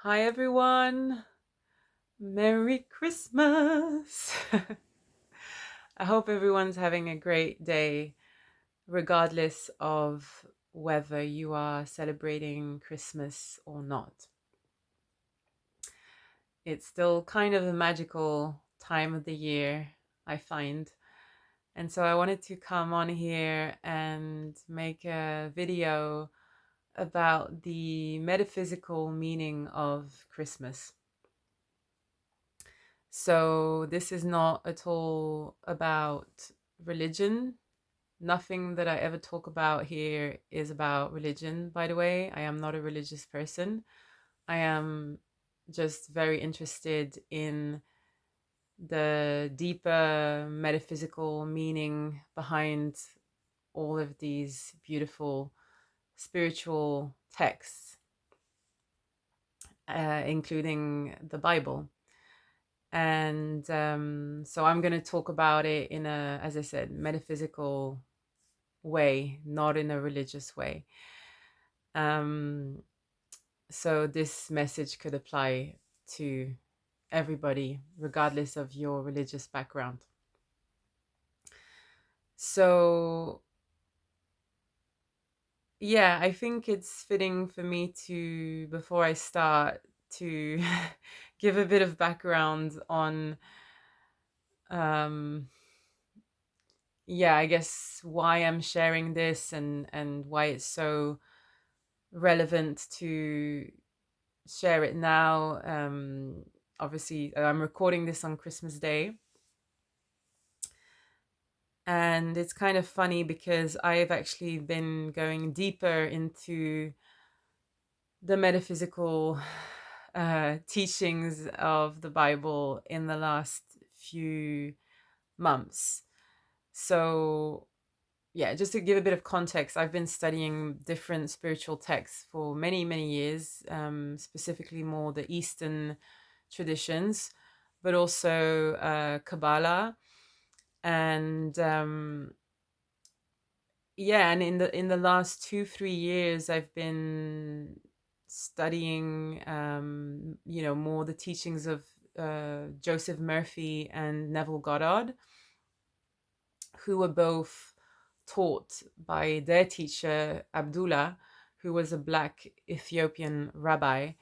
Hi everyone. Merry Christmas. I hope everyone's having a great day, regardless of whether you are celebrating Christmas or not. It's still kind of a magical time of the year, I find. And so I wanted to come on here and make a video about the metaphysical meaning of Christmas. So this is not at all about religion. Nothing that I ever talk about here is about religion, by the way. I am not a religious person. I am just very interested in the deeper metaphysical meaning behind all of these beautiful spiritual texts, including the Bible. And so I'm going to talk about it in a, as I said, metaphysical way, not in a religious way. So this message could apply to everybody, regardless of your religious background. So yeah, I think it's fitting for me to, before I start, to give a bit of background on yeah, I guess why I'm sharing this and why it's so relevant to share it now. Obviously, I'm recording this on Christmas Day, and it's kind of funny because I've actually been going deeper into the metaphysical teachings of the Bible in the last few months. So yeah, just to give a bit of context, I've been studying different spiritual texts for many, many years, specifically more the Eastern traditions, but also Kabbalah. And yeah, and in the last 2-3 years, I've been studying, more the teachings of Joseph Murphy and Neville Goddard, who were both taught by their teacher, Abdullah, who was a black Ethiopian rabbi,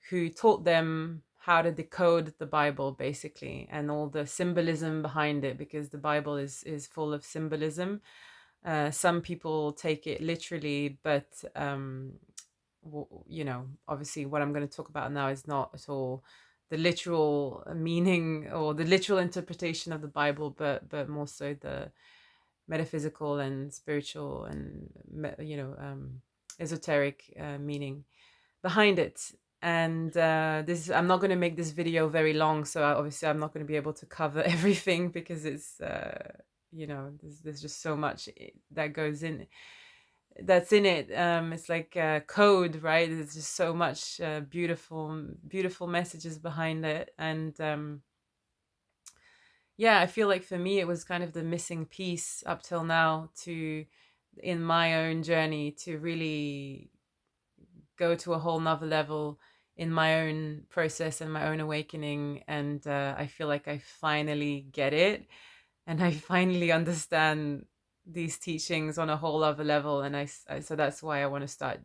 who taught them how to decode the Bible, basically, and all the symbolism behind it, because the Bible is full of symbolism. Some people take it literally, but obviously what I'm going to talk about now is not at all the literal meaning or the literal interpretation of the Bible, but more so the metaphysical and spiritual and esoteric meaning behind it. And this I'm not going to make this video very long, so obviously I'm not going to be able to cover everything because it's there's just so much that goes in that's in it. It's like code, right? There's just so much beautiful messages behind it. And yeah, I feel like for me it was kind of the missing piece up till now to in my own journey to really go to a whole nother level in my own process and my own awakening. And I feel like I finally get it, and I finally understand these teachings on a whole other level. And so that's why I want to start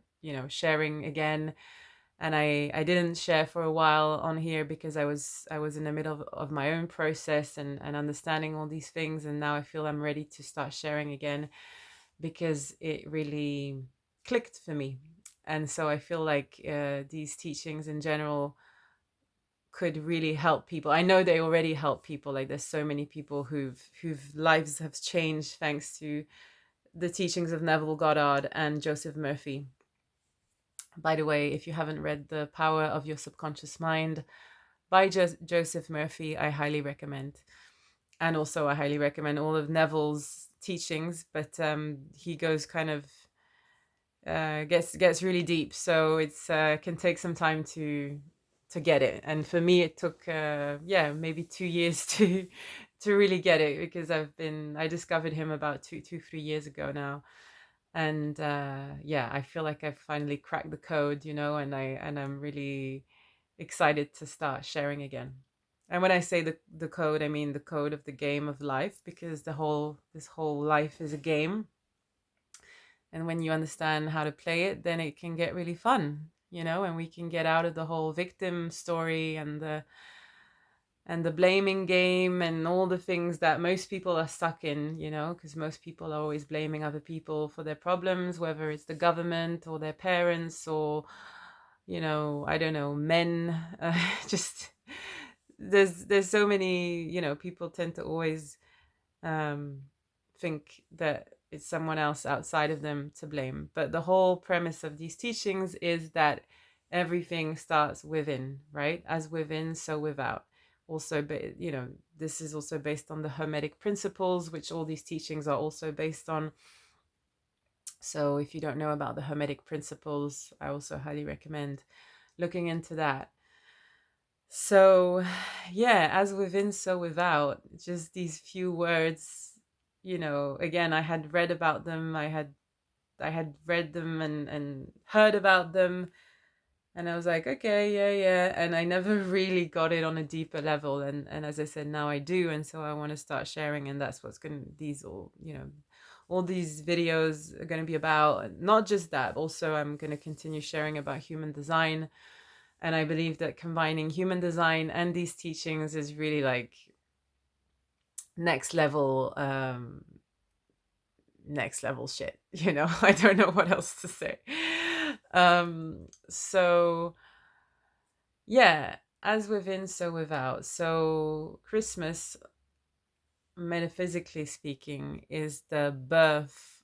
sharing again. And I didn't share for a while on here because I was in the middle of my own process and understanding all these things. And now I feel I'm ready to start sharing again because it really clicked for me. And so I feel like these teachings in general could really help people. I know they already help people. Like there's so many people whose lives have changed thanks to the teachings of Neville Goddard and Joseph Murphy. By the way, if you haven't read The Power of Your Subconscious Mind by Joseph Murphy, I highly recommend. And also I highly recommend all of Neville's teachings, but he goes kind of gets really deep, so it's can take some time to get it. And for me it took maybe 2 years to really get it, because I discovered him about 3 years ago now. And I feel like I've finally cracked the code, and I'm really excited to start sharing again. And when I say the code, I mean the code of the game of life, because this whole life is a game. And when you understand how to play it, then it can get really fun, and we can get out of the whole victim story and the blaming game and all the things that most people are stuck in, because most people are always blaming other people for their problems, whether it's the government or their parents or, I don't know, men. Just there's so many, people tend to always think that it's someone else outside of them to blame. But the whole premise of these teachings is that everything starts within, right? As within, so without. Also, this is also based on the Hermetic principles, which all these teachings are also based on. So if you don't know about the Hermetic principles, I also highly recommend looking into that. So, yeah, as within, so without, just these few words, again, I had read about them. I had read them and heard about them. And I was like, okay, yeah. And I never really got it on a deeper level. And as I said, now I do. And so I want to start sharing. And that's what's all these videos are going to be about. Not just that. Also, I'm going to continue sharing about human design. And I believe that combining human design and these teachings is really like next level shit. I don't know what else to say. So yeah, as within, so without. So Christmas, metaphysically speaking, is the birth,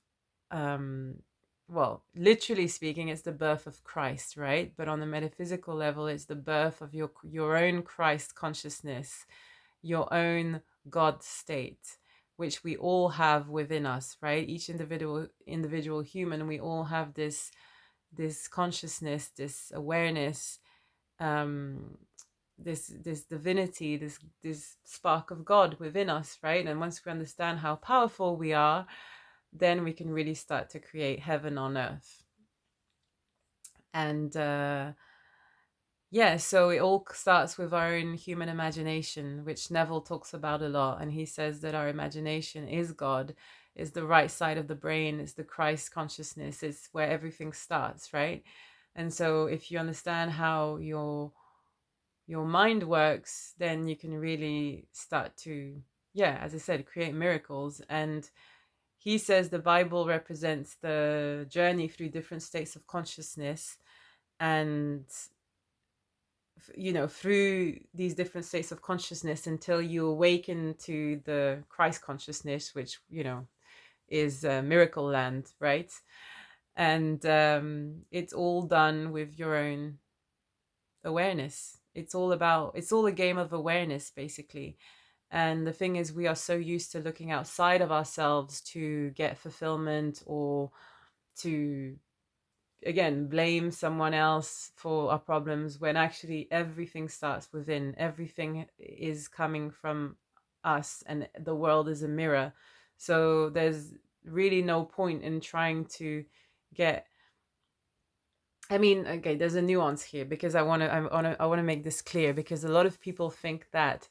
well, literally speaking, it's the birth of Christ, right? But on the metaphysical level, it's the birth of your own Christ consciousness, your own God state, which we all have within us, right? Each individual human, we all have this consciousness, this awareness, this divinity, this spark of God within us, right? And once we understand how powerful we are, then we can really start to create heaven on earth. And yeah, so it all starts with our own human imagination, which Neville talks about a lot. And he says that our imagination is God, is the right side of the brain, is the Christ consciousness, is where everything starts, right? And so if you understand how your mind works, then you can really start to, yeah, as I said, create miracles. And he says the Bible represents the journey through different states of consciousness, and through these different states of consciousness until you awaken to the Christ consciousness, which is miracle land, right? And it's all done with your own awareness. It's all a game of awareness, basically. And the thing is, we are so used to looking outside of ourselves to get fulfillment, or to, again, blame someone else for our problems, when actually everything starts within. Everything is coming from us, and the world is a mirror. So there's really no point in trying to get, I mean, okay, there's a nuance here, because I want to make this clear, because a lot of people think that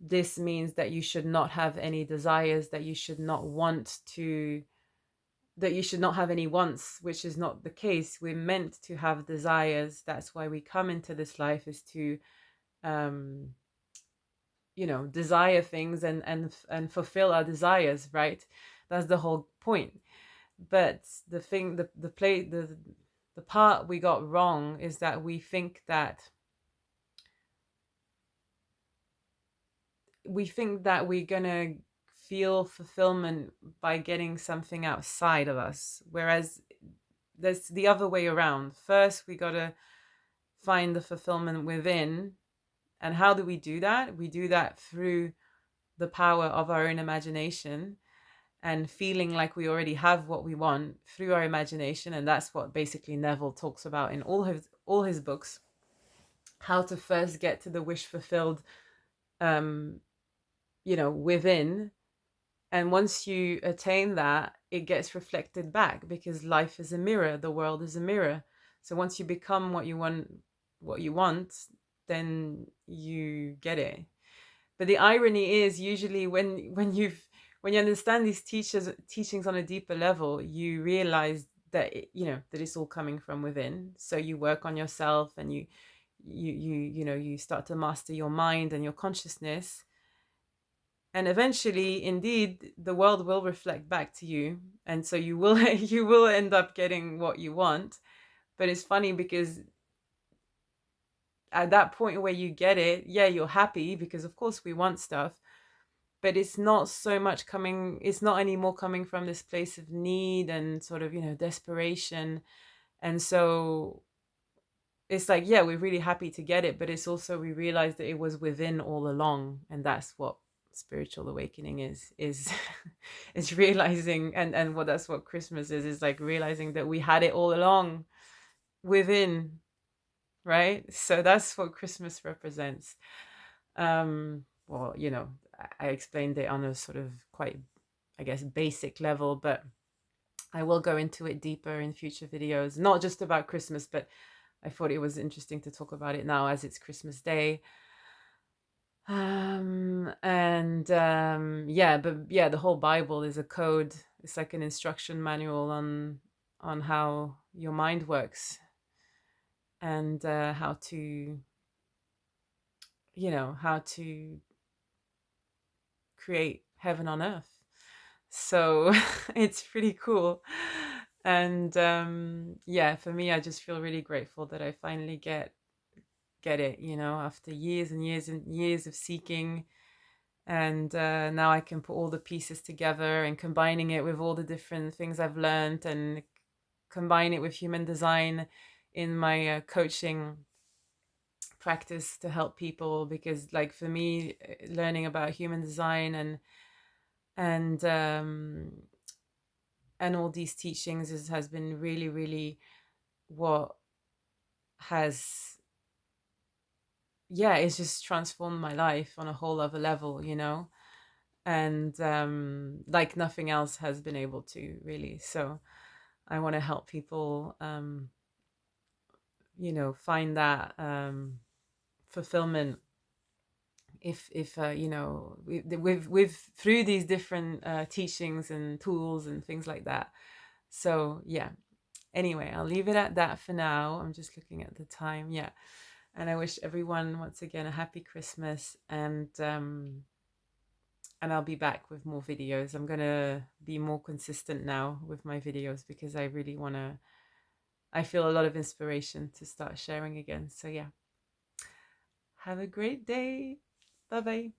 this means that you should not have any desires, that you should not have any wants, which is not the case. We're meant to have desires. That's why we come into this life, is to desire things and fulfill our desires, right? That's the whole point. But the part we got wrong is that we think that we're gonna feel fulfillment by getting something outside of us, whereas there's the other way around. First, we gotta find the fulfillment within. And how do we do that? We do that through the power of our own imagination, and feeling like we already have what we want through our imagination. And that's what basically Neville talks about in all his books, how to first get to the wish fulfilled within. And once you attain that, it gets reflected back, because life is a mirror, the world is a mirror. So once you become what you want, then you get it. But the irony is, usually when you understand these teachings on a deeper level, you realize that that it's all coming from within. So you work on yourself, and you start to master your mind and your consciousness, and eventually, indeed, the world will reflect back to you, and so you will you will end up getting what you want. But it's funny because at that point where you get it, yeah, you're happy because of course we want stuff, but it's not so much coming, it's not anymore coming from this place of need and sort of desperation. And so it's like, yeah, we're really happy to get it, but it's also, we realize that it was within all along. And that's what spiritual awakening is is realizing, and what that's what Christmas is like realizing that we had it all along within, right? So that's what Christmas represents. Well, I explained it on a sort of quite, I guess, basic level, but I will go into it deeper in future videos, not just about Christmas, but I thought it was interesting to talk about it now as it's Christmas Day. The whole Bible is a code. It's like an instruction manual on how your mind works, and how to create heaven on earth. So it's pretty cool. And for me, I just feel really grateful that I finally get it, after years and years and years of seeking. And now I can put all the pieces together and combining it with all the different things I've learned, and combine it with human design in my coaching practice to help people. Because like for me, learning about human design and all these teachings has been really, really what has, it's just transformed my life on a whole other level, and like nothing else has been able to, really. So I want to help people find that fulfillment, if with through these different teachings and tools and things like that. So yeah, anyway, I'll leave it at that for now. I'm just looking at the time. Yeah. And I wish everyone once again a happy Christmas, and I'll be back with more videos. I'm gonna be more consistent now with my videos, because I really I feel a lot of inspiration to start sharing again. So yeah, have a great day. Bye bye.